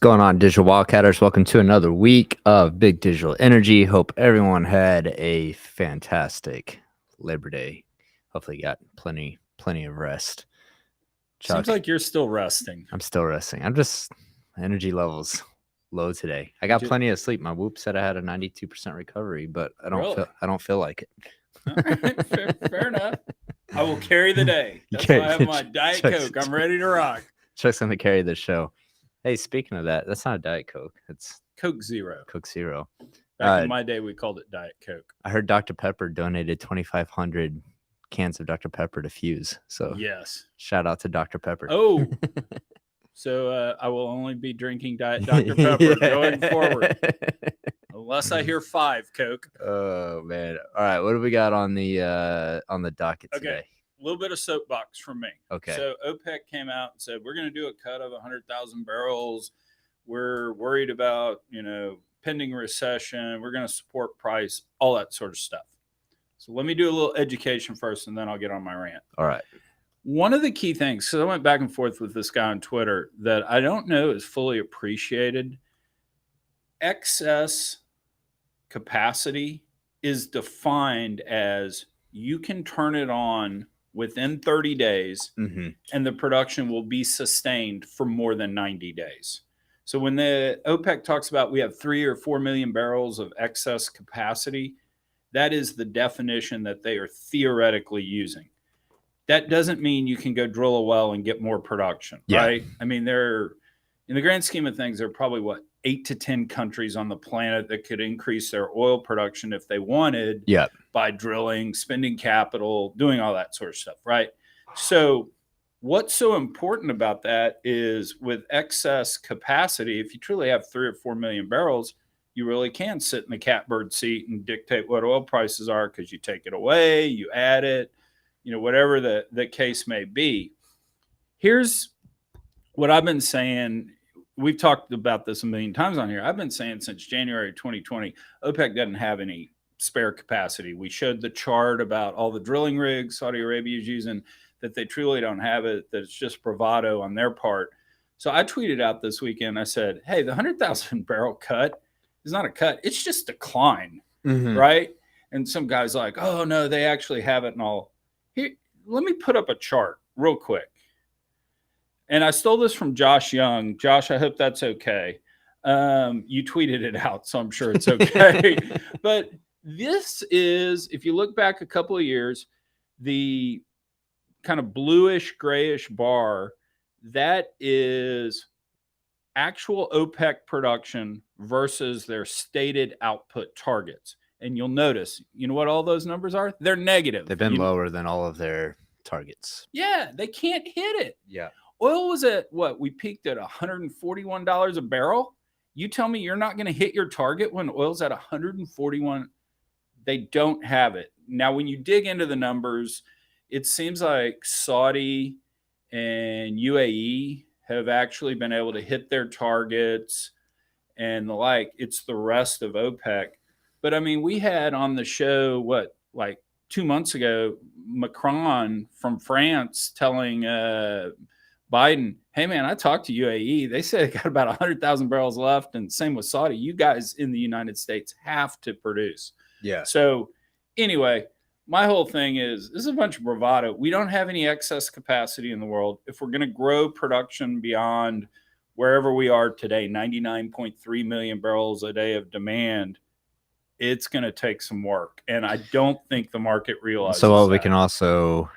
going on, Digital Wildcatters? Welcome to another week of Big Digital Energy. Hope everyone had a fantastic Labor Day. Hopefully, you got plenty of rest. Chuck, seems like you're still resting. I'm still resting. I'm just energy levels low today. I got plenty of sleep. My Whoop said I had a 92% recovery, but I don't feel like it. All right, fair enough. I will carry the day. That's why I have my Diet Coke. I'm ready to rock. Chuck's gonna carry the show. Hey, speaking of that, that's not a Diet Coke. It's Coke Zero. Coke Zero. Back in my day, we called it Diet Coke. I heard Dr. Pepper donated 2,500 cans of Dr. Pepper to Fuze. So yes, shout out to Dr. Pepper. Oh, so I will only be drinking Diet Dr. Pepper going forward, unless I hear 5 Coke. Oh man! All right, what do we got on the docket today? A little bit of soapbox from me. Okay. So OPEC came out and said, we're going to do a cut of 100,000 barrels. We're worried about, pending recession. We're going to support price, all that sort of stuff. So let me do a little education first, and then I'll get on my rant. All right. One of the key things, so I went back and forth with this guy on Twitter that I don't know is fully appreciated. Excess capacity is defined as you can turn it on within 30 days, and the production will be sustained for more than 90 days. So when the OPEC talks about we have 3 or 4 million barrels of excess capacity, that is the definition that they are theoretically using. That doesn't mean you can go drill a well and get more production, right? I mean, in the grand scheme of things, there are probably 8 to 10 countries on the planet that could increase their oil production if they wanted by drilling, spending capital, doing all that sort of stuff, right? So what's so important about that is with excess capacity, if you truly have 3 or 4 million barrels, you really can sit in the catbird seat and dictate what oil prices are because you take it away, you add it, whatever the case may be. Here's what I've been saying. We've talked about this a million times on here. I've been saying since January 2020, OPEC doesn't have any spare capacity. We showed the chart about all the drilling rigs Saudi Arabia is using, that they truly don't have it, that it's just bravado on their part. So I tweeted out this weekend, I said, hey, the 100,000 barrel cut is not a cut. It's just decline, right? And some guy's like, oh, no, they actually have it and all. Here, let me put up a chart real quick. And I stole this from Josh Young. Josh, I hope that's okay. You tweeted it out, so I'm sure it's okay. But this is, if you look back a couple of years, the kind of bluish, grayish bar, that is actual OPEC production versus their stated output targets. And you'll notice, you know what all those numbers are? They're negative. They've been lower than all of their targets. Yeah, they can't hit it. Yeah. Oil was at we peaked at $141 a barrel. You tell me you're not going to hit your target when oil's at 141. They don't have it. Now, when you dig into the numbers, it seems like Saudi and UAE have actually been able to hit their targets and the like. It's the rest of OPEC. But I mean, we had on the show, 2 months ago, Macron from France telling Biden, hey, man, I talked to UAE. They said they got about 100,000 barrels left. And same with Saudi. You guys in the United States have to produce. Yeah. So anyway, my whole thing is this is a bunch of bravado. We don't have any excess capacity in the world. If we're going to grow production beyond wherever we are today, 99.3 million barrels a day of demand, it's going to take some work. And I don't think the market realizes So what we can also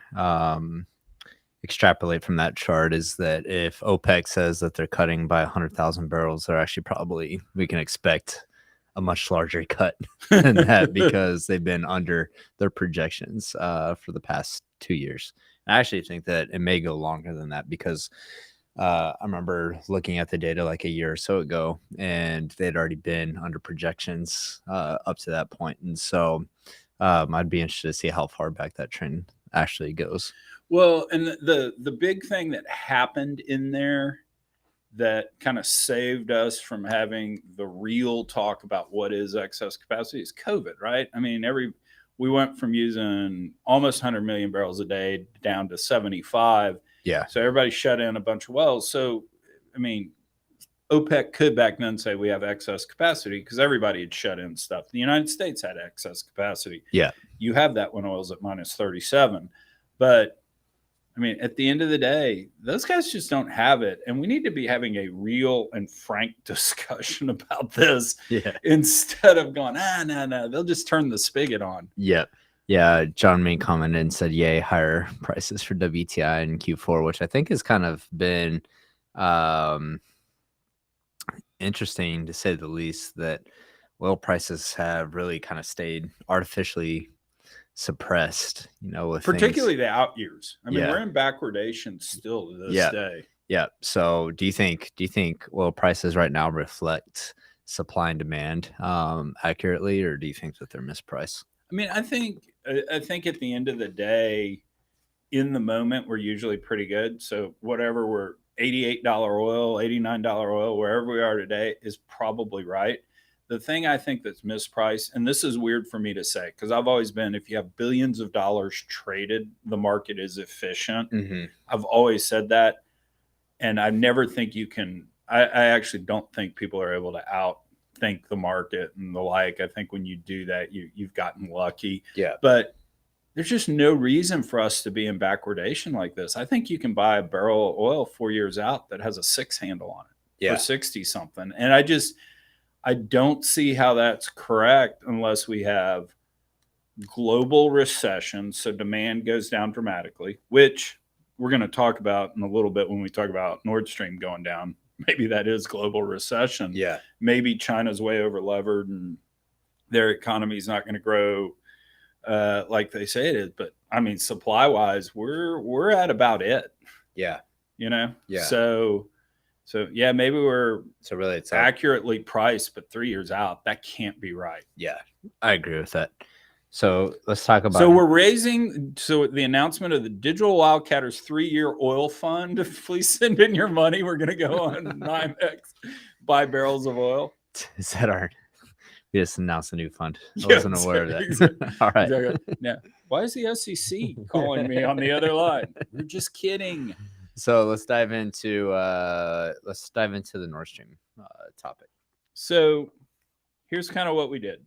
extrapolate from that chart is that if OPEC says that they're cutting by 100,000 barrels, they're actually we can expect a much larger cut than that because they've been under their projections for the past 2 years. I actually think that it may go longer than that because I remember looking at the data like a year or so ago, and they'd already been under projections up to that point. And so I'd be interested to see how far back that trend actually goes. Well, and the big thing that happened in there that kind of saved us from having the real talk about what is excess capacity is COVID, right? I mean, we went from using almost 100 million barrels a day down to 75. Yeah. So everybody shut in a bunch of wells. So, I mean, OPEC could back then say we have excess capacity because everybody had shut in stuff. The United States had excess capacity. Yeah. You have that when oil's at minus 37. But I mean, at the end of the day, those guys just don't have it. And we need to be having a real and frank discussion about this instead of going, no, they'll just turn the spigot on. Yeah. Yeah. John Main commented and said, yay, higher prices for WTI in Q4, which I think has kind of been interesting to say the least, that oil prices have really kind of stayed artificially suppressed, with particularly the out years. I mean, we're in backwardation still to this day. Yeah. So do you think oil prices right now reflect supply and demand accurately, or do you think that they're mispriced? I mean, I think at the end of the day, in the moment, we're usually pretty good. So whatever we're $88 oil, $89 oil, wherever we are today is probably right. The thing I think that's mispriced, and this is weird for me to say, because I've always been, if you have billions of dollars traded, the market is efficient. Mm-hmm. I've always said that. And I never think you can, I actually don't think people are able to outthink the market and the like. I think when you do that, you've gotten lucky. Yeah. But there's just no reason for us to be in backwardation like this. I think you can buy a barrel of oil 4 years out that has a 6 handle on it for 60 something. And I don't see how that's correct unless we have global recession. So demand goes down dramatically, which we're going to talk about in a little bit when we talk about Nord Stream going down. Maybe that is global recession. Yeah. Maybe China's way over levered and their economy is not going to grow like they say it is. But I mean, supply wise, we're at about it. Yeah. Yeah. So yeah, maybe really it's accurately priced, but 3 years out, that can't be right. Yeah, I agree with that. So let's talk about. So we're raising. So the announcement of the Digital Wildcatters 3-year oil fund. Please send in your money. We're going to go on NYMEX, buy barrels of oil. Is that our? We just announced a new fund. I wasn't aware of that. Exactly. All right. Exactly. Yeah. Why is the SEC calling me on the other line? We're just kidding. So let's dive into the Nord Stream topic. So here's kind of what we did.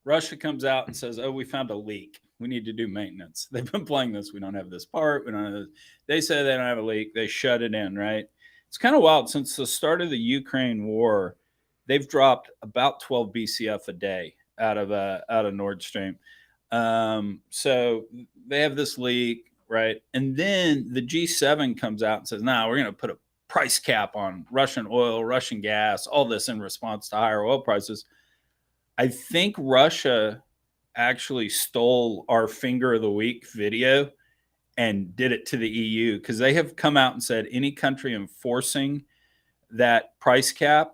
Russia comes out and says, "Oh, we found a leak. We need to do maintenance." They've been playing this. We don't have this part. We don't have this. They say they don't have a leak. They shut it in, right? It's kind of wild. Since the start of the Ukraine war, they've dropped about 12 BCF a day out of Nord Stream. So they have this leak. Right. And then the G7 comes out and says, we're going to put a price cap on Russian oil, Russian gas, all this in response to higher oil prices. I think Russia actually stole our finger of the week video and did it to the EU, because they have come out and said any country enforcing that price cap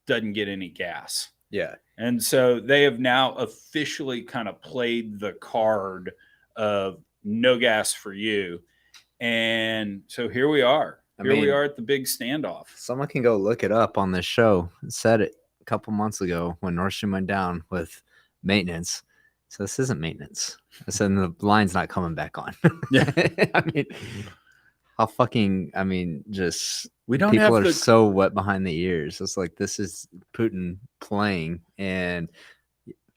doesn't get any gas. Yeah. And so they have now officially kind of played the card of no gas for you. And so here we are. We are at the big standoff. Someone can go look it up on this show. It said it a couple months ago when Nord Stream went down with maintenance. So this isn't maintenance. I said the line's not coming back on. Yeah. We don't people are so wet behind the ears. It's like, this is Putin playing, and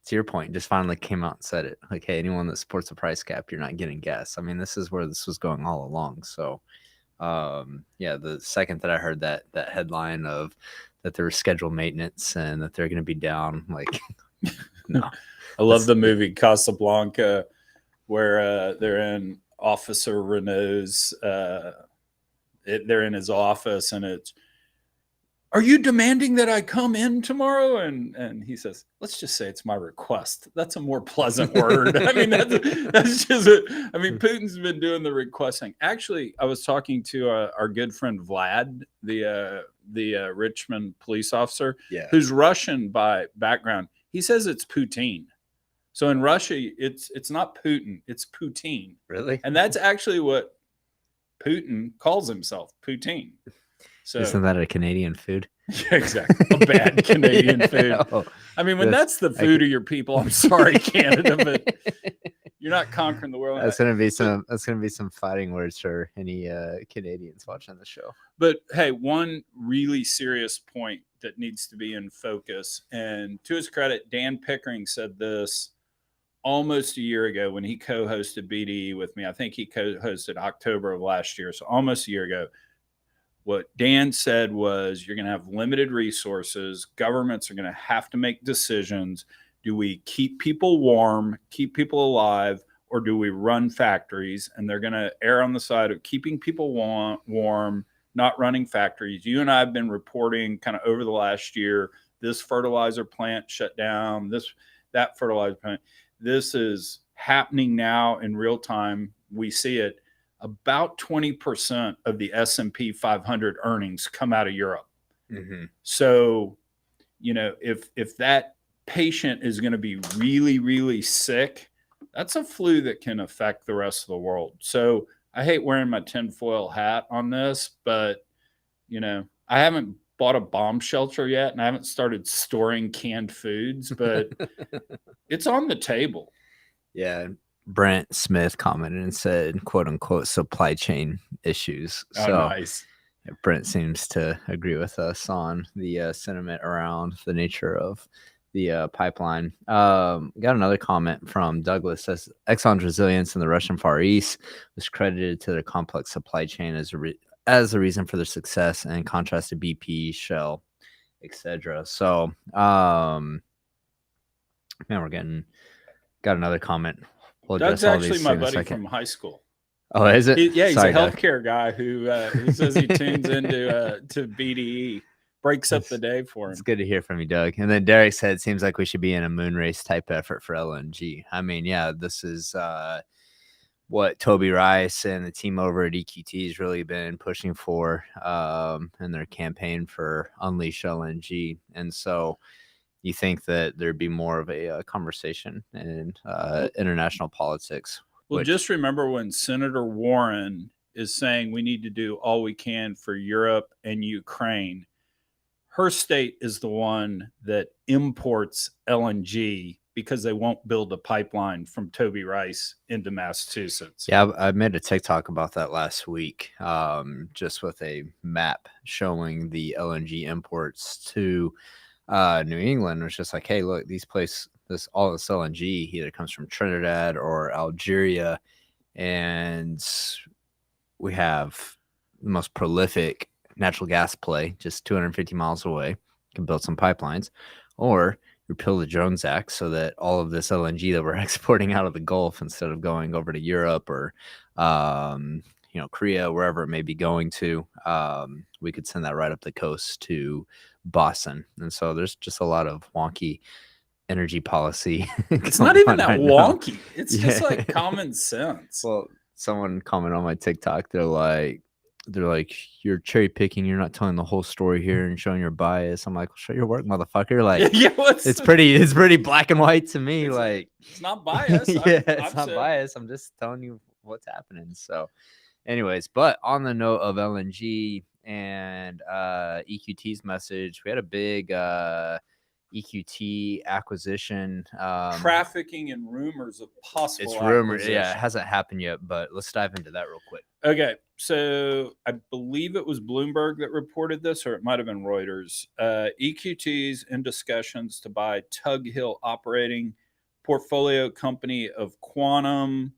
to your point, just finally came out and said it. Like, hey, anyone that supports a price cap, you're not getting gas. I mean, this is where this was going all along. So, the second that I heard that headline of that there was scheduled maintenance and that they're going to be down, like, no. I love the movie Casablanca, where they're in Officer Renault's, they're in his office, and it's, "Are you demanding that I come in tomorrow?" And he says, "Let's just say it's my request." That's a more pleasant word. I mean, that's just it. I mean, Putin's been doing the requesting. Actually, I was talking to our good friend Vlad, the Richmond police officer, who's Russian by background. He says it's Putin. So in Russia, it's not Putin, it's Poutine. Really? And that's actually what Putin calls himself, Poutine. So, isn't that a Canadian food? Yeah, exactly. A bad Canadian food. I mean, when that's the food of your people, I'm sorry, Canada, but You're not conquering the world. That's gonna be some fighting words for any Canadians watching the show. But hey, one really serious point that needs to be in focus, and to his credit, Dan Pickering said this almost a year ago when he co-hosted BDE with me. I think he co-hosted October of last year, so almost a year ago. What Dan said was, you're going to have limited resources. Governments are going to have to make decisions. Do we keep people warm, keep people alive, or do we run factories? And they're going to err on the side of keeping people warm, not running factories. You and I have been reporting kind of over the last year, this fertilizer plant shut down, that fertilizer plant. This is happening now in real time. We see it. About 20% of the S&P 500 earnings come out of Europe. Mm-hmm. So, if that patient is going to be really, really sick, that's a flu that can affect the rest of the world. So I hate wearing my tinfoil hat on this, but, I haven't bought a bomb shelter yet, and I haven't started storing canned foods, but it's on the table. Yeah. Brent Smith commented and said, quote unquote, supply chain issues. So nice. Brent seems to agree with us on the sentiment around the nature of the pipeline. Got another comment from Douglas. Says Exxon's resilience in the Russian Far East was credited to their complex supply chain as a reason for their success, in contrast to BP, Shell, etc. So, man, got another comment. We'll Doug's actually my buddy from high school. Oh, is it? He's a healthcare guy who says he tunes into to BDE, breaks up the day for him. It's good to hear from you, Doug. And then Derek said, it seems like we should be in a moon race type effort for LNG. I mean, yeah, this is what Toby Rice and the team over at EQT has really been pushing for in their campaign for Unleash LNG. And so you think that there'd be more of a conversation in international politics. Well, just remember when Senator Warren is saying we need to do all we can for Europe and Ukraine, her state is the one that imports LNG because they won't build a pipeline from Toby Rice into Massachusetts. Yeah, I made a TikTok about that last week, just with a map showing the LNG imports to New England. It was just like, hey, look, all this LNG either comes from Trinidad or Algeria, and we have the most prolific natural gas play just 250 miles away. You can build some pipelines, or repeal the Jones Act so that all of this LNG that we're exporting out of the Gulf, instead of going over to Europe or Korea, wherever it may be going to, we could send that right up the coast to Boston. And so there's just a lot of wonky energy policy. It's not even that wonky. It's just like common sense. Well, someone commented on my TikTok. They're like, you're cherry picking. You're not telling the whole story here and showing your bias. I'm like, well, show your work, motherfucker. Like, it's pretty black and white to me. It's not biased. It's not biased. I'm just telling you what's happening. So, anyways, but on the note of LNG and EQT's message, we had a big EQT acquisition. Trafficking and rumors of possible. It's rumored. Yeah, it hasn't happened yet, but let's dive into that real quick. Okay, so I believe it was Bloomberg that reported this, or it might have been Reuters. EQT's in discussions to buy Tug Hill Operating, portfolio company of Quantum.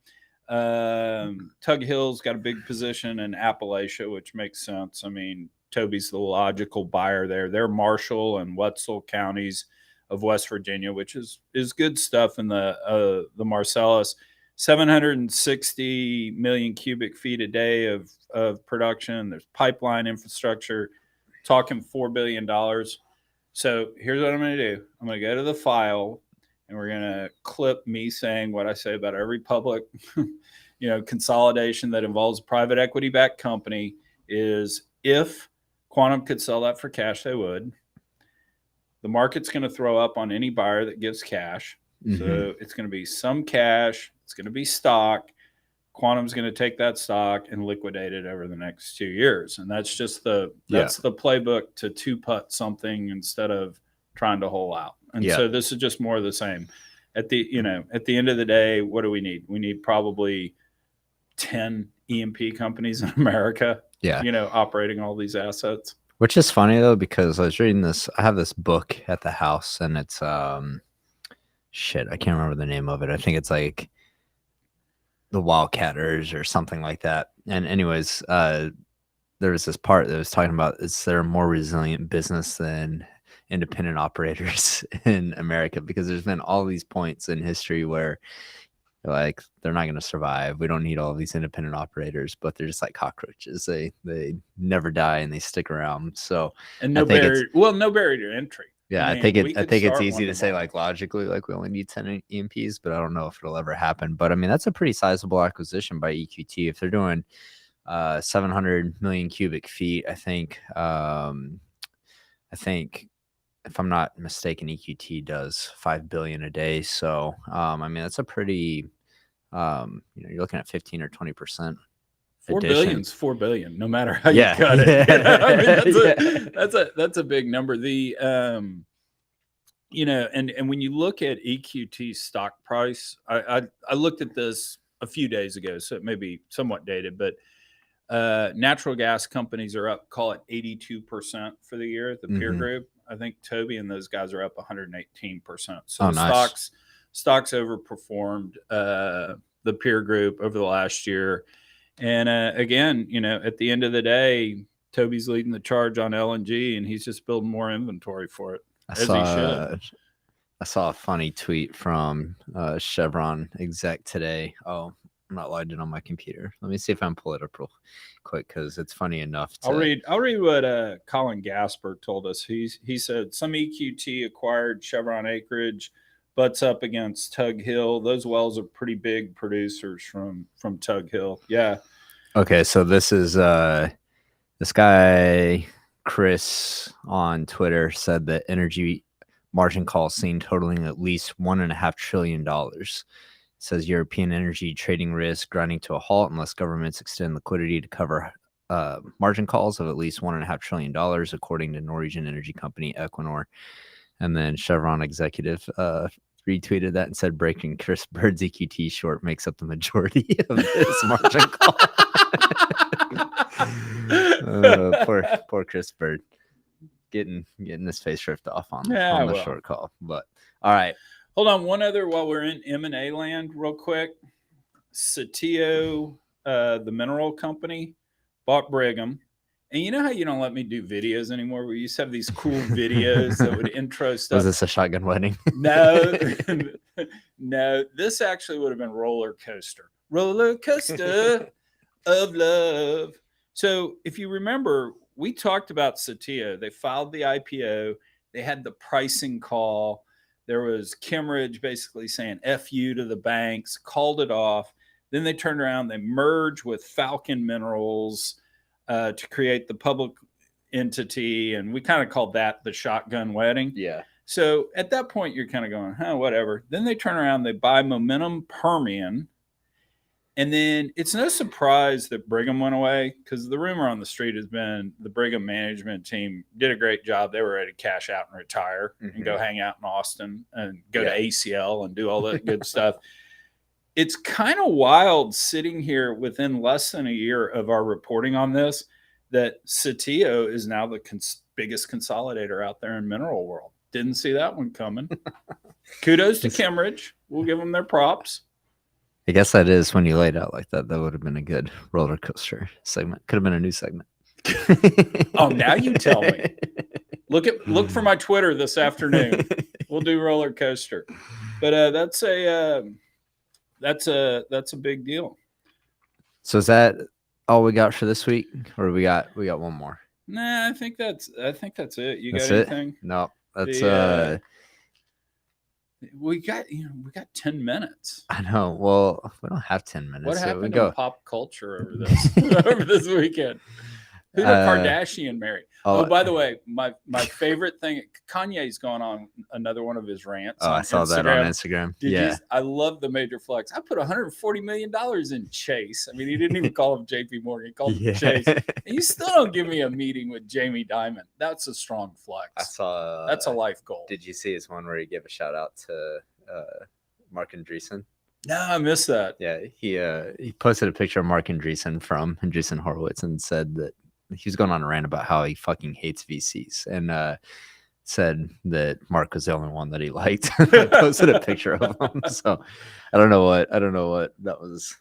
Tug Hill's got a big position in Appalachia, which makes sense. I mean, Toby's the logical buyer there. They're Marshall and Wetzel counties of West Virginia, which is good stuff in the Marcellus. 760 million cubic feet a day of production. There's pipeline infrastructure, talking $4 billion. So here's what I'm going to do. I'm going to go to the file, and we're going to clip me saying what I say about every public consolidation that involves a private equity-backed company is, if Quantum could sell that for cash, they would. The market's going to throw up on any buyer that gives cash. Mm-hmm. So it's going to be some cash. It's going to be stock. Quantum's going to take that stock and liquidate it over the next 2 years. And that's just the playbook to two-putt something instead of trying to hole out. And so this is just more of the same. at the end of the day, what do we need? We need probably 10 E&P companies in America, operating all these assets. Which is funny though, because I was reading this. I have this book at the house, and it's shit. I can't remember the name of it. I think it's like the Wildcatters or something like that. And anyways, there was this part that was talking about is there a more resilient business than independent operators in America? Because there's been all these points in history where like they're not going to survive. We don't need all of these independent operators, but they're just like cockroaches. They never die and they stick around. So and no barrier to entry. Yeah, I think it's easy to say like logically like we only need 10 E&Ps, but I don't know if it'll ever happen. But I mean that's a pretty sizable acquisition by EQT if they're doing 700 million cubic feet. I think if I'm not mistaken, EQT does 5 billion a day. So, I mean, that's a pretty, you're looking at 15 or 20%. 4 billion's 4 billion, no matter how you cut it. I mean, that's a big number. The, and when you look at EQT's stock price, I looked at this a few days ago, so it may be somewhat dated, but natural gas companies are up, call it 82% for the year. The peer group, I think Toby and those guys are up 118%. So nice. stocks overperformed the peer group over the last year. And again, at the end of the day, Toby's leading the charge on LNG, and he's just building more inventory for it, he should. I saw a funny tweet from Chevron exec today. Oh, I'm not logged in on my computer. Let me see if I can pull it up real quick because it's funny enough. I'll read what Colin Gasper told us. He said some EQT acquired Chevron acreage, butts up against Tug Hill. Those wells are pretty big producers from Tug Hill. Yeah. Okay, so this is this guy Chris on Twitter said that energy margin calls seen totaling at least $1.5 trillion. Says European energy trading risk grinding to a halt unless governments extend liquidity to cover margin calls of at least $1.5 trillion, according to Norwegian energy company Equinor. And then Chevron executive retweeted that and said, breaking Chris Bird's EQT short makes up the majority of this margin call. Poor Chris Bird getting his face ripped off on the short call. But all right. Hold on, one other while we're in M&A land real quick. Sitio, the mineral company, bought Brigham. And you know how you don't let me do videos anymore? We used to have these cool videos that would intro stuff. Was this a shotgun wedding? No. No, this actually would have been roller coaster of love. So if you remember, we talked about Sitio. They filed the IPO. They had the pricing call. There was Kimmeridge basically saying F you to the banks, called it off. Then they turned around, they merged with Falcon Minerals to create the public entity. And we kind of called that the shotgun wedding. Yeah. So at that point, you're kind of going, whatever. Then they turn around, they buy Momentum Permian. And then it's no surprise that Brigham went away because the rumor on the street has been the Brigham management team did a great job. They were ready to cash out and retire and go hang out in Austin and go to ACL and do all that good stuff. It's kind of wild sitting here within less than a year of our reporting on this that Sitio is now the biggest consolidator out there in mineral world. Didn't see that one coming. Kudos to Kimmeridge. We'll give them their props. I guess that is when you laid out like that. That would have been a good roller coaster segment. Could have been a new segment. Oh, now you tell me. Look for my Twitter this afternoon. We'll do roller coaster. But that's a big deal. So is that all we got for this week, or we got one more? Nah, I think that's it. You got anything? No, that's we got 10 minutes. I know. Well, we don't have 10 minutes. What happened to pop culture over this over this weekend? Who the Kardashian marry? Oh, by the way, my favorite thing, Kanye's gone on another one of his rants. Oh, I saw that on Instagram. I love the major flex. I put $140 million in Chase. I mean, he didn't even call him JP Morgan. He called him Chase. And you still don't give me a meeting with Jamie Dimon. That's a strong flex. I saw. That's a life goal. Did you see his one where he gave a shout out to Mark Andreessen? No, I missed that. Yeah, he posted a picture of Mark Andreessen from Andreessen Horowitz and said that he was going on a rant about how he fucking hates VCs and said that Mark was the only one that he liked. I posted a picture of him, so I don't know what that was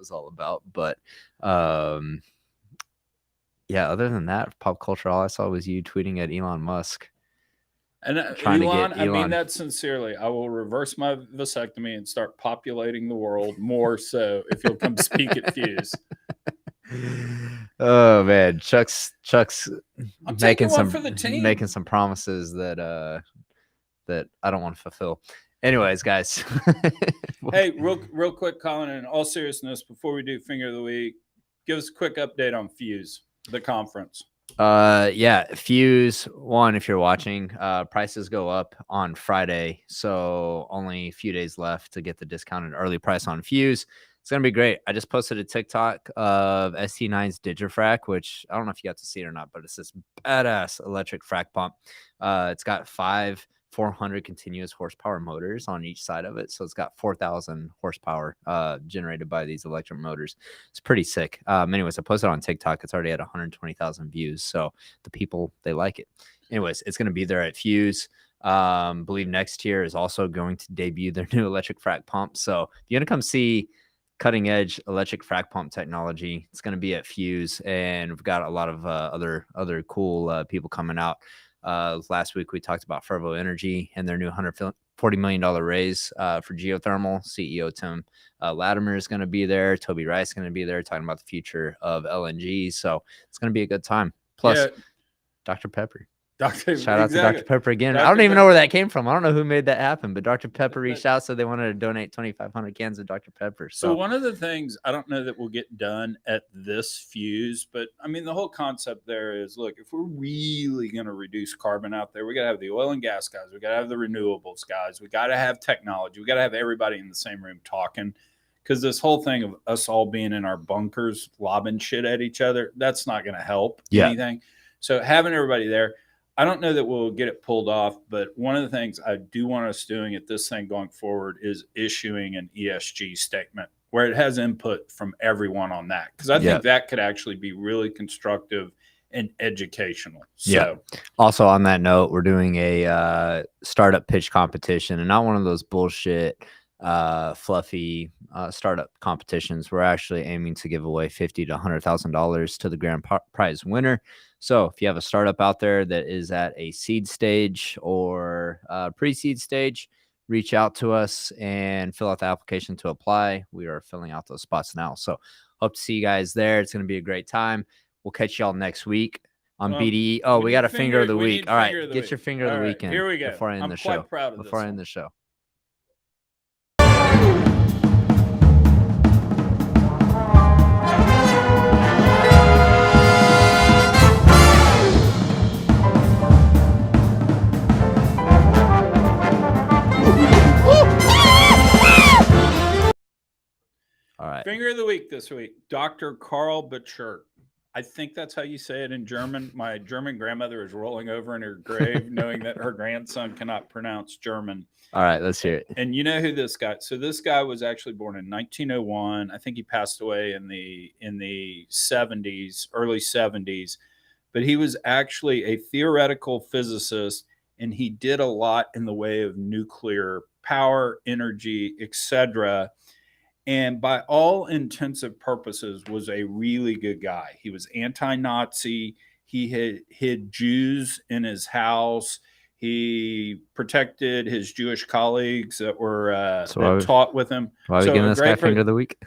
all about, but yeah. Other than that, pop culture, all I saw was you tweeting at Elon Musk. And Elon, I mean that sincerely. I will reverse my vasectomy and start populating the world more so if you'll come speak at Fuze. Oh man, Chuck's I'm making one for the team. some promises that I don't want to fulfill. Anyways, guys. Hey, real quick, Colin, in all seriousness, before we do Finger of the Week, give us a quick update on Fuze, the conference. Yeah, Fuze one, if you're watching, prices go up on Friday, so only a few days left to get the discounted early price on Fuze. It's gonna be great. I just posted a TikTok of ST9's Digifrac, which I don't know if you got to see it or not, but it's this badass electric frac pump. It's got 5 400 continuous horsepower motors on each side of it, so it's got 4,000 horsepower generated by these electric motors. It's pretty sick. Anyways, I posted it on TikTok. It's already at 120,000 views, so the people, they like it. Anyways, it's going to be there at Fuze. Believe next year is also going to debut their new electric frac pump, so if you're going to come see cutting edge electric frac pump technology, it's going to be at Fuze, and we've got a lot of other cool people coming out. Last week we talked about Fervo Energy and their new $140 million raise for geothermal. CEO Tim Latimer is going to be there. Toby Rice is going to be there talking about the future of LNG. So it's going to be a good time. Plus, Dr. Pepper. Shout out to Dr. Pepper again. I don't even know where that came from. I don't know who made that happen, but Dr. Pepper reached out, so they wanted to donate 2,500 cans of Dr. Pepper. So one of the things, I don't know that will get done at this Fuze, but I mean, the whole concept there is, look, if we're really going to reduce carbon out there, we got to have the oil and gas guys. We got to have the renewables guys. We got to have technology. We got to have everybody in the same room talking, because this whole thing of us all being in our bunkers, lobbing shit at each other, that's not going to help anything. So having everybody there, I don't know that we'll get it pulled off, but one of the things I do want us doing at this thing going forward is issuing an ESG statement where it has input from everyone on that, because I think that could actually be really constructive and educational. So also on that note, we're doing a startup pitch competition, and not one of those bullshit fluffy startup competitions. We're actually aiming to give away $50,000 to $100,000 to the grand prize winner. So if you have a startup out there that is at a seed stage or pre-seed stage, reach out to us and fill out the application to apply. We are filling out those spots now. So hope to see you guys there. It's going to be a great time. We'll catch y'all next week on BDE. Oh, we got a finger of the week. All right, get your finger of the week in. Here we go. Before I end the show. Proud of before I end the show. All right. Finger of the week this week, Dr. Karl Bechert. I think that's how you say it in German. My German grandmother is rolling over in her grave knowing that her grandson cannot pronounce German. All right, let's hear it. And you know who this guy? So this guy was actually born in 1901. I think he passed away in the 70s, early 70s. But he was actually a theoretical physicist, and he did a lot in the way of nuclear power, energy, etc. And by all intensive purposes was a really good guy. He was anti-Nazi. He had hid Jews in his house. He protected his Jewish colleagues that were taught with him. Why are we giving this guy finger of the week?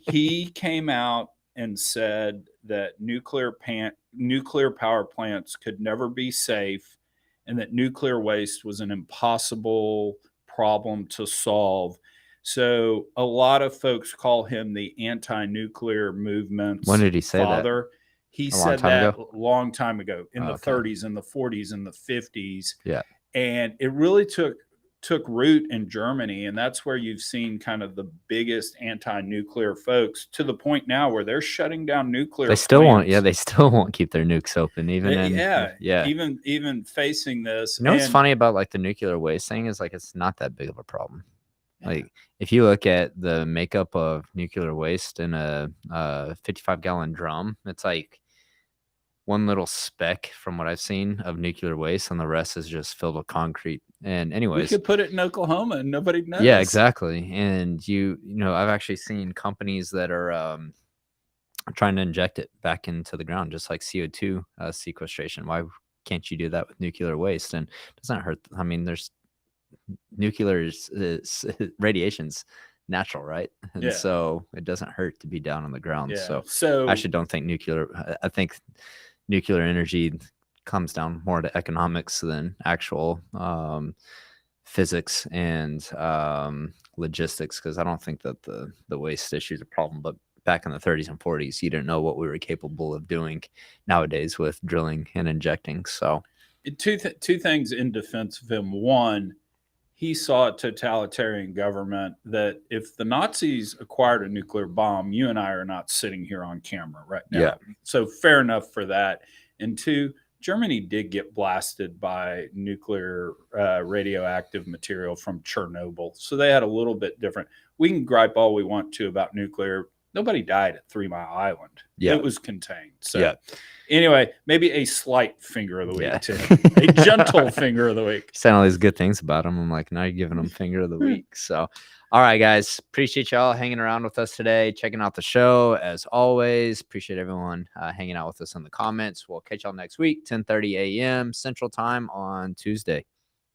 He came out and said that nuclear power plants could never be safe, and that nuclear waste was an impossible problem to solve. So a lot of folks call him the anti-nuclear movement's When did he say father. That? He said that a long time ago, in the 30s, in the 40s, in the 50s. Yeah. And it really took root in Germany. And that's where you've seen kind of the biggest anti-nuclear folks, to the point now where they're shutting down nuclear They still plants. they still won't keep their nukes open, Even facing this. You know what's funny about like the nuclear waste thing is like it's not that big of a problem. Like, if you look at the makeup of nuclear waste in a 55-gallon drum, it's like one little speck from what I've seen of nuclear waste, and the rest is just filled with concrete. And We anyways, could put it in Oklahoma and nobody'd notice. yeah, exactly. And you know, I've actually seen companies that are trying to inject it back into the ground, just like CO2 sequestration. Why can't you do that with nuclear waste? And it doesn't hurt. I mean, there's nuclear radiation's natural, right? And Yeah. so it doesn't hurt to be down on the ground. Yeah. So I actually don't think I think nuclear energy comes down more to economics than actual physics and logistics, because I don't think that the waste issue is a problem. But back in the 30s and 40s, you didn't know what we were capable of doing nowadays with drilling and injecting. So two things in defense of him. One, he saw a totalitarian government that if the Nazis acquired a nuclear bomb, you and I are not sitting here on camera right now. Yeah. So fair enough for that. And two, Germany did get blasted by nuclear radioactive material from Chernobyl. So they had a little bit different. We can gripe all we want to about nuclear. Nobody died at 3 Mile Island. Yeah. It was contained. So yeah. anyway, maybe a slight finger of the week, Yeah. too. A gentle finger of the week. Saying all these good things about them. I'm like, now you're giving them finger of the week. So, all right, guys. Appreciate y'all hanging around with us today, checking out the show. As always, appreciate everyone hanging out with us in the comments. We'll catch y'all next week, 10:30 a.m. Central Time on Tuesday.